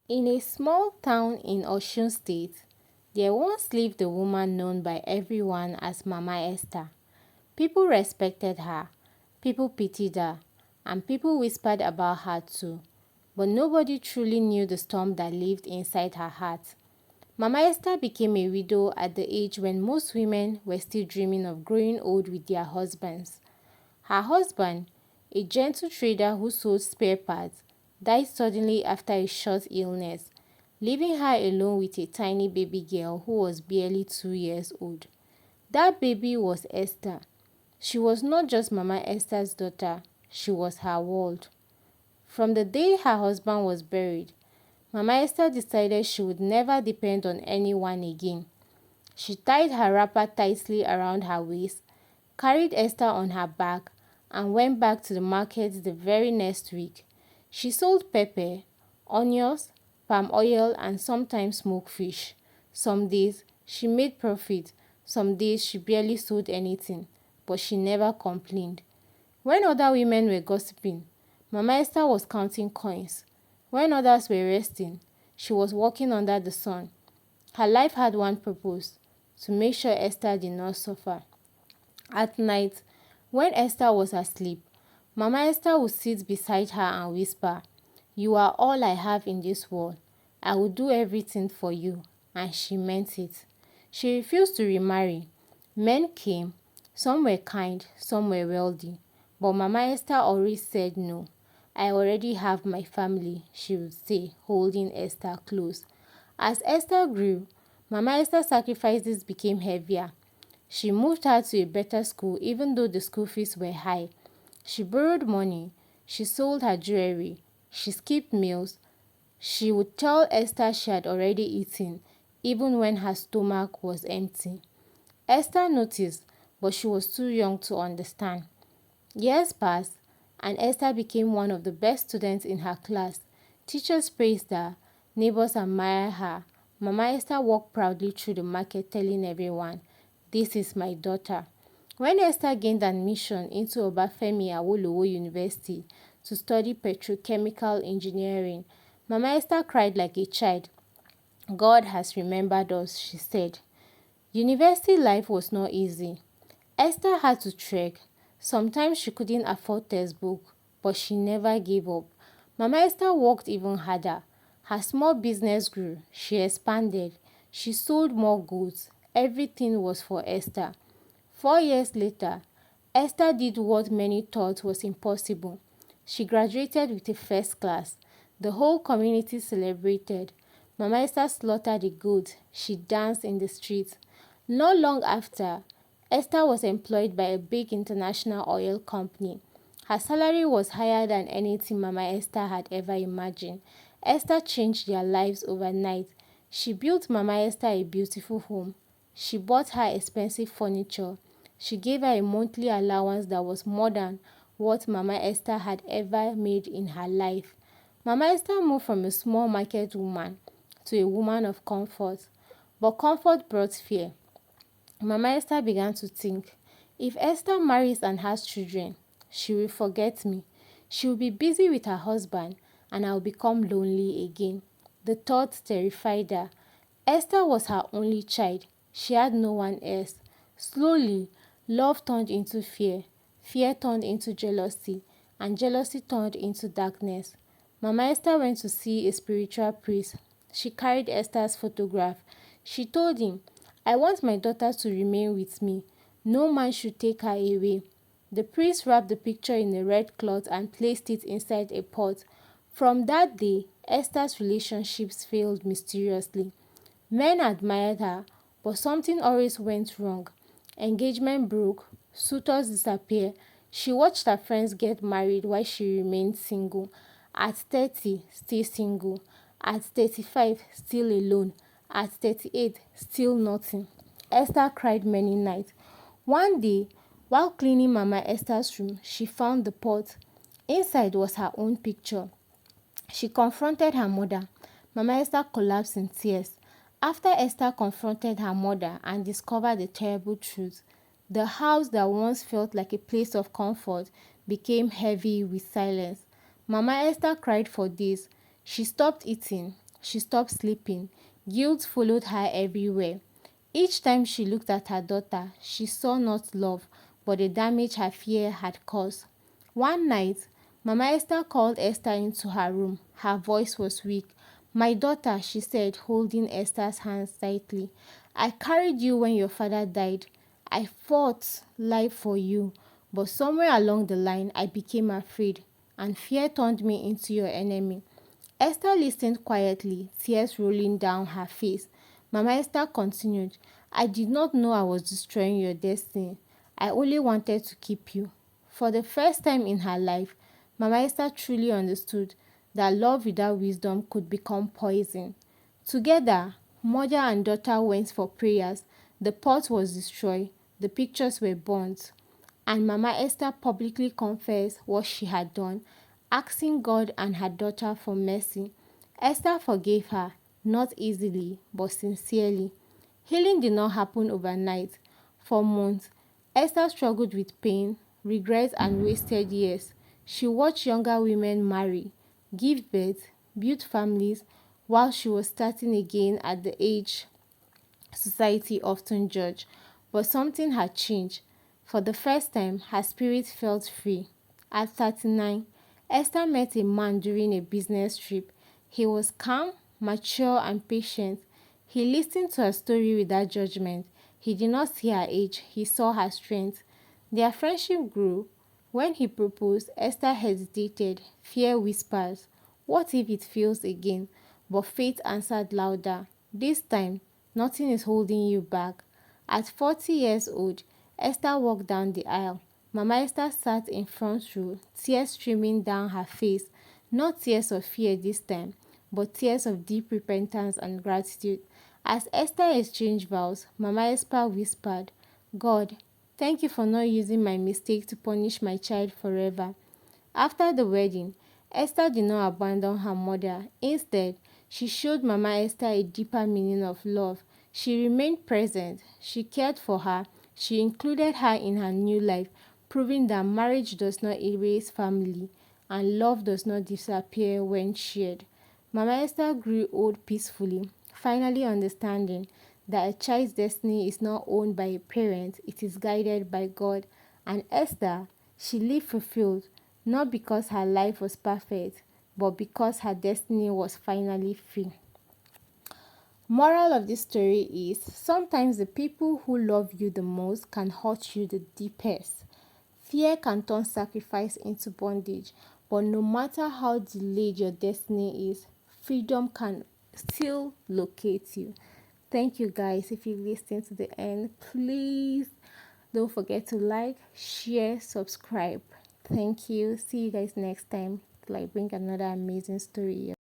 In a small town in Osun State, there once lived a woman known by everyone as Mama Esther. People respected her, people pitied her, and people whispered about her too. But nobody truly knew the storm that lived inside her heart. Mama Esther became a widow at the age when most women were still dreaming of growing old with their husbands. Her husband, a gentle trader who sold spare parts, died suddenly after a short illness, leaving her alone with a tiny baby girl who was barely 2 years old. That baby was Esther. She was not just Mama Esther's daughter, she was her world. From the day her husband was buried, Mama Esther decided she would never depend on anyone again. She tied her wrapper tightly around her waist, carried Esther on her back, and went back to the market the very next week. She sold pepper, onions, palm oil, and sometimes smoked fish. Some days she made profit, some days she barely sold anything, but she never complained. When other women were gossiping, Mama Esther was counting coins. When others were resting, she was walking under the sun. Her life had one purpose: to make sure Esther did not suffer. At night, when Esther was asleep, Mama Esther would sit beside her and whisper, "You are all I have in this world. I will do everything for you." And she meant it. She refused to remarry. Men came. Some were kind, some were wealthy. But Mama Esther always said no. "I already have my family," she would say, holding Esther close. As Esther grew, Mama Esther's sacrifices became heavier. She moved her to a better school even though the school fees were high. She borrowed money. She sold her jewelry. She skipped meals. She would tell Esther she had already eaten, even when her stomach was empty. Esther noticed, but she was too young to understand. Years passed, and Esther became one of the best students in her class. Teachers praised her. Neighbors admired her. Mama Esther walked proudly through the market telling everyone, "This is my daughter." When Esther gained admission into Obafemi Awolowo University to study petrochemical engineering, Mama Esther cried like a child. "God has remembered us," she said. University life was not easy. Esther had to trek. Sometimes she couldn't afford textbook, but she never gave up. Mama Esther worked even harder. Her small business grew. She expanded. She sold more goods. Everything was for Esther. 4 years later, Esther did what many thought was impossible. She graduated with a first class. The whole community celebrated. Mama Esther slaughtered a goat. She danced in the streets. Not long after, Esther was employed by a big international oil company. Her salary was higher than anything Mama Esther had ever imagined. Esther changed their lives overnight. She built Mama Esther a beautiful home. She bought her expensive furniture. She gave her a monthly allowance that was more than what Mama Esther had ever made in her life. Mama Esther moved from a small market woman to a woman of comfort. But comfort brought fear. Mama Esther began to think, if Esther marries and has children, she will forget me. She will be busy with her husband and I will become lonely again. The thought terrified her. Esther was her only child. She had no one else. Slowly, love turned into fear turned into jealousy, and jealousy turned into darkness. Mama Esther went to see a spiritual priest. She carried Esther's photograph. She told him, "I want my daughter to remain with me. No man should take her away." The priest wrapped the picture in a red cloth and placed it inside a pot. From that day, Esther's relationships failed mysteriously. Men admired her, but something always went wrong. Engagement broke, suitors disappeared. She watched her friends get married while she remained single. At 30, still single. At 35, still alone. At 38, still nothing. Esther cried many nights. One day, while cleaning Mama Esther's room, she found the pot. Inside was her own picture. She confronted her mother. Mama Esther collapsed in tears. After Esther confronted her mother and discovered the terrible truth, the house that once felt like a place of comfort became heavy with silence. Mama Esther cried for days. She stopped eating. she stopped sleeping. Guilt followed her everywhere. Each time she looked at her daughter, she saw not love, but the damage her fear had caused. One night, Mama Esther called Esther into her room. Her voice was weak. "My daughter," she said, holding Esther's hands tightly. "I carried you when your father died. I fought life for you. But somewhere along the line, I became afraid, and fear turned me into your enemy." Esther listened quietly, tears rolling down her face. Mama Esther continued, "I did not know I was destroying your destiny. I only wanted to keep you." For the first time in her life, Mama Esther truly understood that love without wisdom could become poison. Together, mother and daughter went for prayers. The pot was destroyed, the pictures were burnt, and Mama Esther publicly confessed what she had done, asking God and her daughter for mercy. Esther forgave her, not easily, but sincerely. Healing did not happen overnight. For months, Esther struggled with pain, regret, and wasted years. She watched younger women marry, give birth, build families, while she was starting again at the age society often judged. But something had changed. For the first time, her spirit felt free. At 39, Esther met a man during a business trip. He was calm, mature, and patient. He listened to her story without judgment. He did not see her age, he saw her strength. Their friendship grew. When he proposed, Esther hesitated. Fear whispers, "What if it fails again?" But faith answered louder. "This time, nothing is holding you back." At 40 years old, Esther walked down the aisle. Mama Esther sat in front row, tears streaming down her face. Not tears of fear this time, but tears of deep repentance and gratitude. As Esther exchanged vows, Mama Esther whispered, "God, thank you for not using my mistake to punish my child forever." After the wedding, Esther did not abandon her mother. Instead, she showed Mama Esther a deeper meaning of love. She remained present. She cared for her. She included her in her new life, proving that marriage does not erase family and love does not disappear when shared. Mama Esther grew old peacefully, finally understanding that a child's destiny is not owned by a parent, it is guided by God. And Esther, she lived fulfilled, not because her life was perfect, but because her destiny was finally free. Moral of this story is sometimes the people who love you the most can hurt you the deepest. Fear can turn sacrifice into bondage, but no matter how delayed your destiny is, freedom can still locate you. Thank you guys. If you listened to the end, please don't forget to like, share, subscribe. Thank you. See you guys next time till I bring another amazing story.